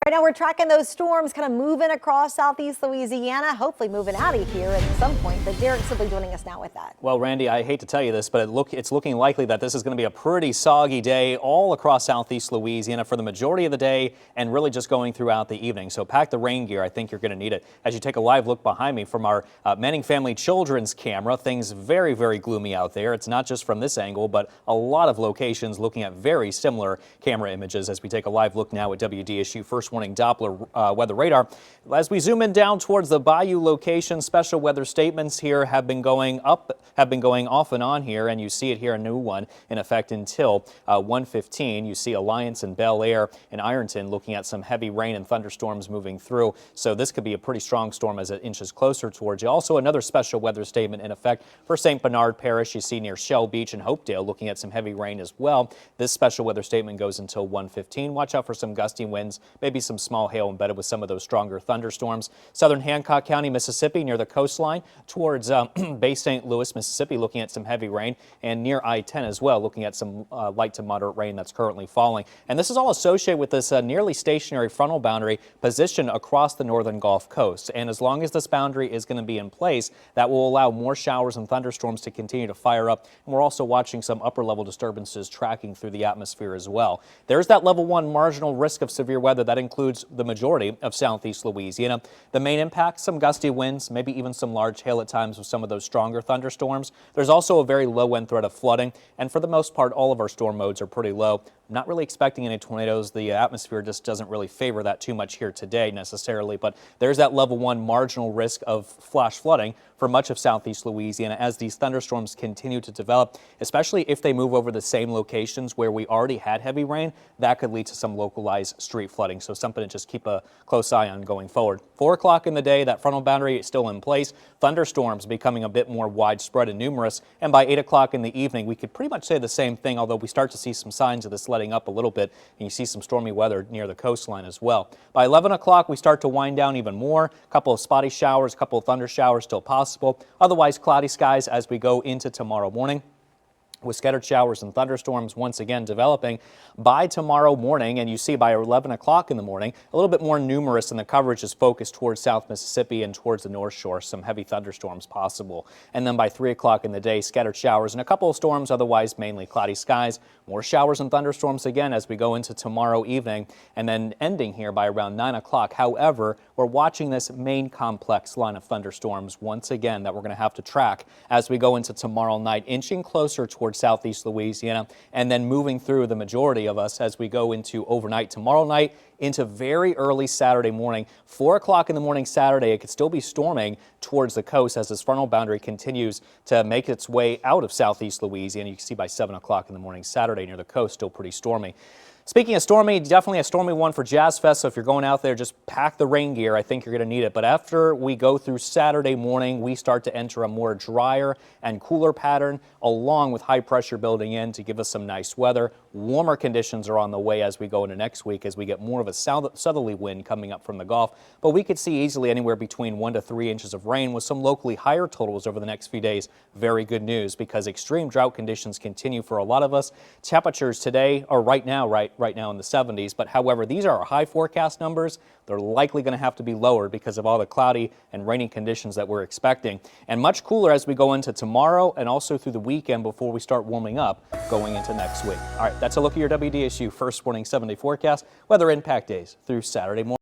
Right now we're tracking those storms kind of moving across southeast Louisiana, hopefully moving out of here at some point. But Derek Sibley joining us now with that. Well, Randy, I hate to tell you this, but it's looking likely that this is going to be a pretty soggy day all across southeast Louisiana for the majority of the day and really just going throughout the evening. So pack the rain gear. I think you're going to need it. As you take a live look behind me from our Manning Family Children's camera, things very, very gloomy out there. It's not just from this angle, but a lot of locations looking at very similar camera images as we take a live look now at WDSU First Warning Doppler weather radar. As we zoom in down towards the Bayou location, special weather statements here have been going off and on here, and you see it here, a new one in effect until 1:15. You see Alliance and Bel Air and Ironton looking at some heavy rain and thunderstorms moving through. So this could be a pretty strong storm as it inches closer towards you. Also another special weather statement in effect for St. Bernard Parish. You see near Shell Beach and Hopedale looking at some heavy rain as well. This special weather statement goes until 1:15. Watch out for some gusty winds, maybe some small hail embedded with some of those stronger thunderstorms. Southern Hancock County, Mississippi, near the coastline towards Bay St. Louis, Mississippi, looking at some heavy rain, and near I-10 as well, looking at some light to moderate rain that's currently falling. And this is all associated with this nearly stationary frontal boundary positioned across the northern Gulf Coast. And as long as this boundary is going to be in place, that will allow more showers and thunderstorms to continue to fire up. And we're also watching some upper level disturbances tracking through the atmosphere as well. There's that level 1 marginal risk of severe weather that includes the majority of southeast Louisiana. The main impact, some gusty winds, maybe even some large hail at times with some of those stronger thunderstorms. There's also a very low end threat of flooding, and for the most part, all of our storm modes are pretty low. Not really expecting any tornadoes. The atmosphere just doesn't really favor that too much here today necessarily, but there's that level 1 marginal risk of flash flooding for much of southeast Louisiana as these thunderstorms continue to develop, especially if they move over the same locations where we already had heavy rain. That could lead to some localized street flooding, so something to just keep a close eye on going forward. 4 o'clock in the day, that frontal boundary is still in place. Thunderstorms becoming a bit more widespread and numerous, and by 8 o'clock in the evening, we could pretty much say the same thing, although we start to see some signs of this letting up a little bit, and you see some stormy weather near the coastline as well. By 11 o'clock, we start to wind down even more. A couple of spotty showers, a couple of thunder showers still possible. Otherwise, cloudy skies as we go into tomorrow morning, with scattered showers and thunderstorms once again developing by tomorrow morning. And you see by 11 o'clock in the morning, a little bit more numerous, and the coverage is focused towards South Mississippi and towards the North Shore, some heavy thunderstorms possible. And then by 3 o'clock in the day, scattered showers and a couple of storms, otherwise mainly cloudy skies. More showers and thunderstorms again as we go into tomorrow evening, and then ending here by around 9 o'clock. However, we're watching this main complex line of thunderstorms once again that we're going to have to track as we go into tomorrow night, inching closer towards southeast Louisiana, and then moving through the majority of us as we go into overnight tomorrow night into very early Saturday morning. 4 o'clock in the morning Saturday, it could still be storming towards the coast as this frontal boundary continues to make its way out of southeast Louisiana. You can see by 7 o'clock in the morning Saturday near the coast, still pretty stormy. Speaking of stormy, definitely a stormy one for Jazz Fest, so if you're going out there, just pack the rain gear. I think you're going to need it. But after we go through Saturday morning, we start to enter a more drier and cooler pattern, along with high pressure building in to give us some nice weather. Warmer conditions are on the way as we go into next week, as we get more of a southerly wind coming up from the Gulf. But we could see easily anywhere between 1 to 3 inches of rain with some locally higher totals over the next few days. Very good news, because extreme drought conditions continue for a lot of us. Temperatures today are right now in the 70s, but however, these are our high forecast numbers. They're likely going to have to be lower because of all the cloudy and rainy conditions that we're expecting, and much cooler as we go into tomorrow and also through the weekend before we start warming up going into next week. All right, that's a look at your WDSU First Warning 7-day forecast, weather impact days through Saturday morning.